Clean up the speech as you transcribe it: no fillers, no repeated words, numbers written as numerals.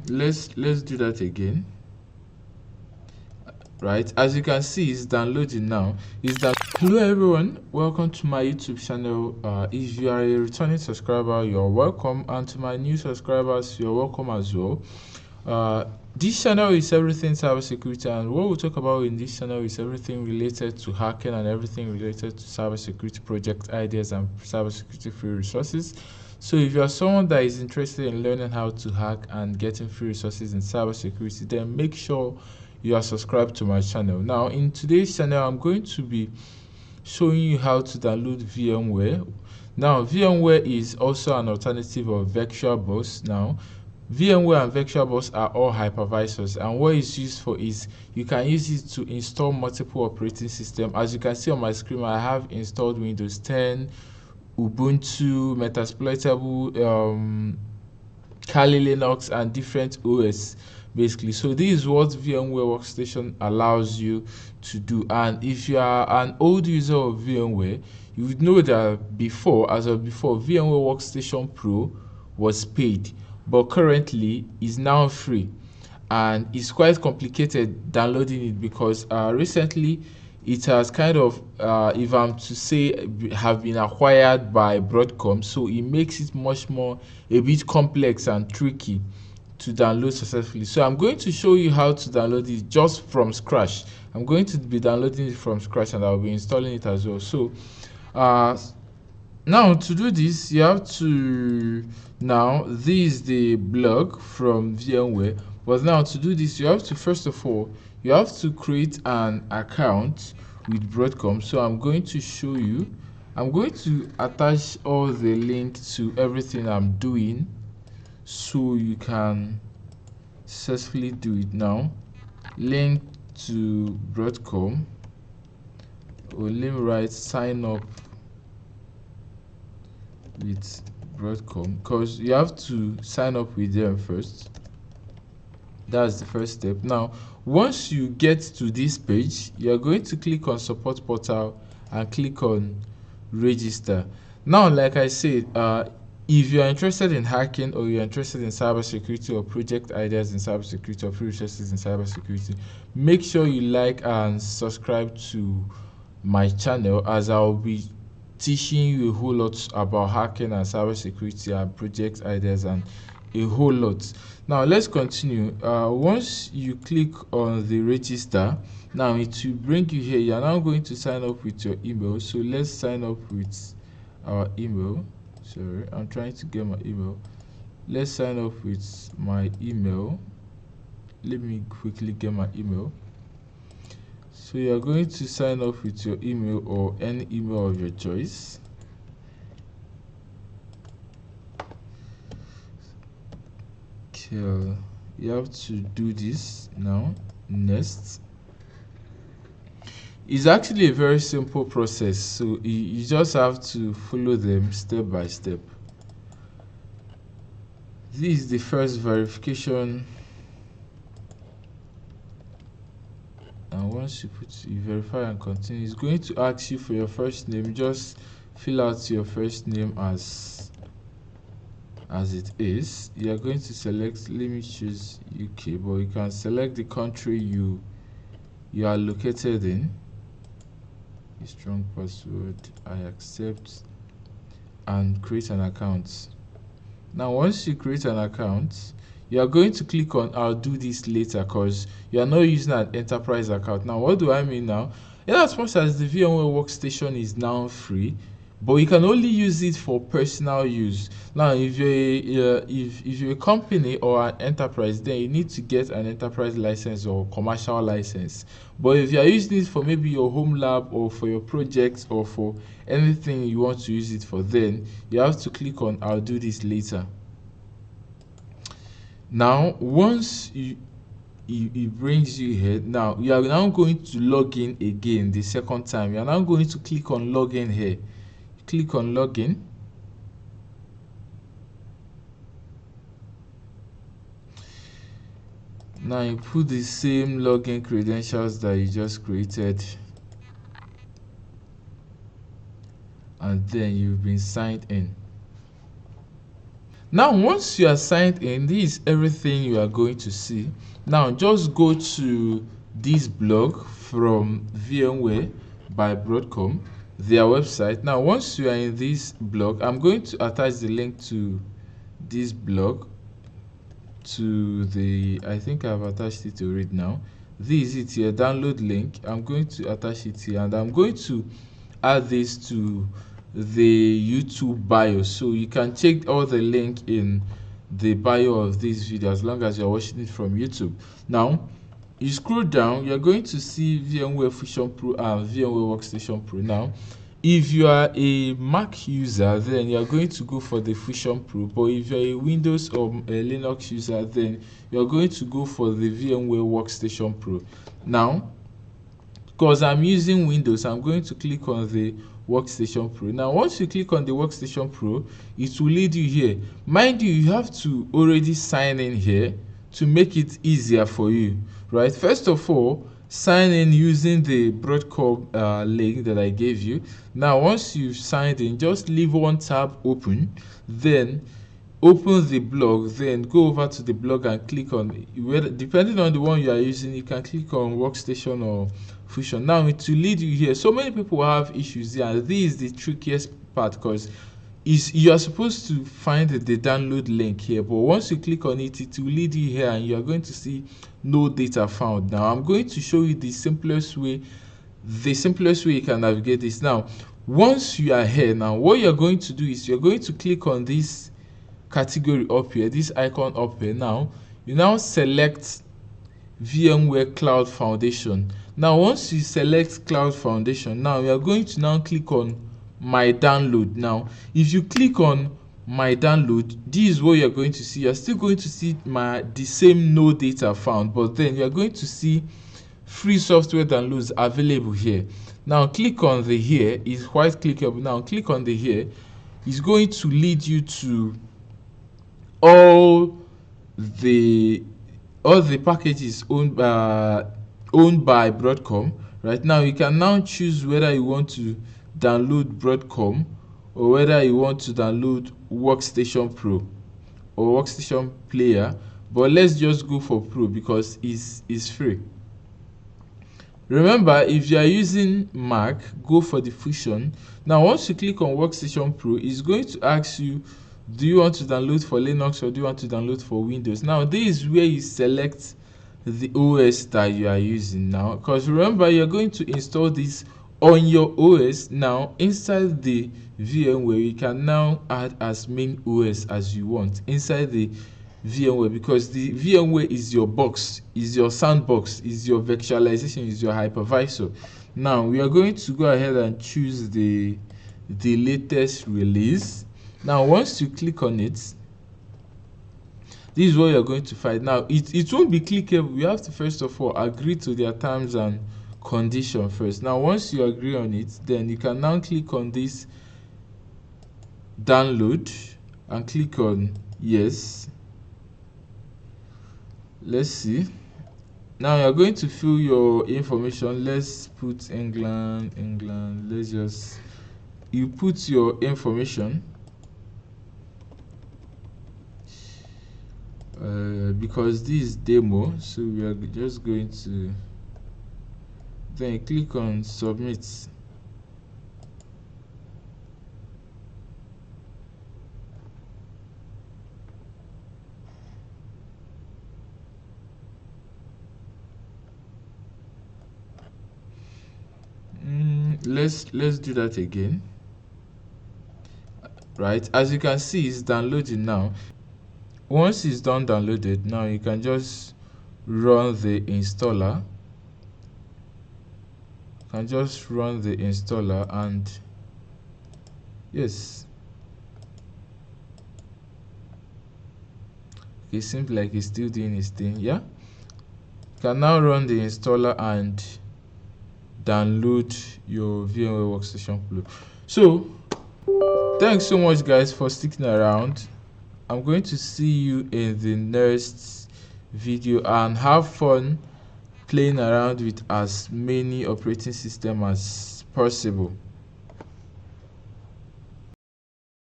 let's do that again. Right, as you can see, it's downloading now. Hello everyone, welcome to my YouTube channel. If you are a returning subscriber, you're welcome, and to my new subscribers, you're welcome as well. This channel is everything cybersecurity, and what we'll talk about in this channel is everything related to hacking and everything related to cybersecurity project ideas and cybersecurity free resources. So if you are someone that is interested in learning how to hack and getting free resources in cybersecurity, then make sure you are subscribed to my channel. Now in today's channel, I'm going to be showing you how to download VMware. Now VMware is also an alternative of VirtualBox. Now VMware and VirtualBox are all hypervisors, and what it's used for is you can use it to install multiple operating systems. As you can see on my screen, I have installed Windows 10, Ubuntu, Metasploitable, Kali Linux, and different OS basically. So this is what VMware Workstation allows you to do. And if you are an old user of VMware, you would know that as of before, VMware Workstation Pro was paid, but currently is now free, and it's quite complicated downloading it because recently it has kind of if I'm to say, have been acquired by Broadcom, so it makes it much more a bit complex and tricky to download successfully. So I'm going to show you how to download it just from scratch. I'm going to be downloading it from scratch, and I'll be installing it as well. So now to do this, you have to, now this is the blog from VMware, but now to do this, you have to, first of all, you have to create an account with Broadcom. So I'm going to show you, I'm going to attach all the link to everything I'm doing so you can successfully do it. Now link to Broadcom, or let me write sign up with Broadcom, because you have to sign up with them first. That's the first step. Now once you get to this page, you're going to click on support portal and click on register. Now like I said, if you're interested in hacking, or you're interested in cybersecurity, or project ideas in cybersecurity, or free resources in cybersecurity, make sure you like and subscribe to my channel, as I'll be teaching you a whole lot about hacking and cybersecurity and project ideas and a whole lot. Now let's continue. Once you click on the register, now it will bring you here. You're now going to sign up with your email. So let's sign up with our email. Sorry, I'm trying to get my email. Let's sign up with my email. Let me quickly get my email. So you're going to sign up with your email, or any email of your choice. Okay, you have to do this now. Next, it's actually a very simple process, so you just have to follow them step by step. This is the first verification, and once you verify and continue, it's going to ask you for your first name. Just fill out your first name as it is. You are going to select, let me choose UK, but you can select the country you are located in. A strong password, I accept, and create an account. Now once you create an account, you are going to click on I'll do this later, because you are not using an enterprise account. Now what do I mean now? In as much as the VMware Workstation is now free, but you can only use it for personal use. Now if you're a company or an enterprise, then you need to get an enterprise license or commercial license. But if you are using it for maybe your home lab, or for your projects, or for anything you want to use it for, then you have to click on I'll do this later. Now once it brings you here, now you are now going to log in again the second time. You are now going to click on login here. Click on login. Now you put the same login credentials that you just created, and then you've been signed in. Now once you are signed in, this is everything you are going to see. Now just go to this blog from VMware by Broadcom, their website. Now once you are in this blog, I'm going to attach the link to this blog to the, I think I've attached it to read now. This is it here, download link. I'm going to attach it here, and I'm going to add this to the YouTube bio, so you can check all the link in the bio of this video as long as you're watching it from YouTube. Now you scroll down, you're going to see VMware Fusion Pro and VMware Workstation Pro. Now if you are a Mac user, then you're going to go for the Fusion Pro, but if you're a Windows or a Linux user, then you're going to go for the VMware Workstation Pro. Now because I'm using Windows, I'm going to click on the Workstation Pro. Now once you click on the Workstation Pro, it will lead you here. Mind you, you have to already sign in here to make it easier for you, right? First of all, sign in using the Broadcom link that I gave you. Now once you've signed in, just leave one tab open, then open the blog, then go over to the blog and click on, depending on the one you are using, you can click on Workstation or Fusion. Now it will lead you here. So many people have issues here, and this is the trickiest part, because you are supposed to find the download link here, but once you click on it, it will lead you here and you are going to see no data found. Now I'm going to show you the simplest way you can navigate this. Now once you are here, now what you're going to do is you're going to click on this category up here, this icon up here. Now you now select VMware Cloud Foundation. Now once you select Cloud Foundation, now you are going to now click on My Download. Now if you click on My Download, this is what you're going to see. You're still going to see the same no data found, but then you're going to see free software downloads available here. Now click on the here, is quite clickable. Now click on the here, it's going to lead you to all the packages owned by Broadcom. Right now you can now choose whether you want to download Broadcom or whether you want to download Workstation Pro or Workstation Player, but let's just go for Pro because it's free. Remember, if you are using Mac, go for the Fusion. Now once you click on Workstation Pro, it's going to ask you, do you want to download for Linux or do you want to download for Windows? Now this is where you select the OS that you are using now, because remember, you're going to install this on your OS. Now inside the VMware, you can now add as many OS as you want inside the VMware, because the VMware is your box, is your sandbox, is your virtualization, is your hypervisor. Now we are going to go ahead and choose the latest release. Now once you click on it, this is what you're going to find. Now it won't be clickable. You have to first of all agree to their terms and condition first. Now once you agree on it, then you can now click on this download and click on yes. Let's see. Now you're going to fill your information. Let's put England. Let's just, you put your information, because this is demo, so we are just going to then click on submit. Let's do that again. Right, as you can see, it's downloading now. Once it's done downloaded, now you can just run the installer. You can just run the installer, and yes, it seems like it's still doing its thing. Yeah, you can now run the installer and download your VMware Workstation Pro. So thanks so much guys for sticking around. I'm going to see you in the next video, and have fun playing around with as many operating systems as possible.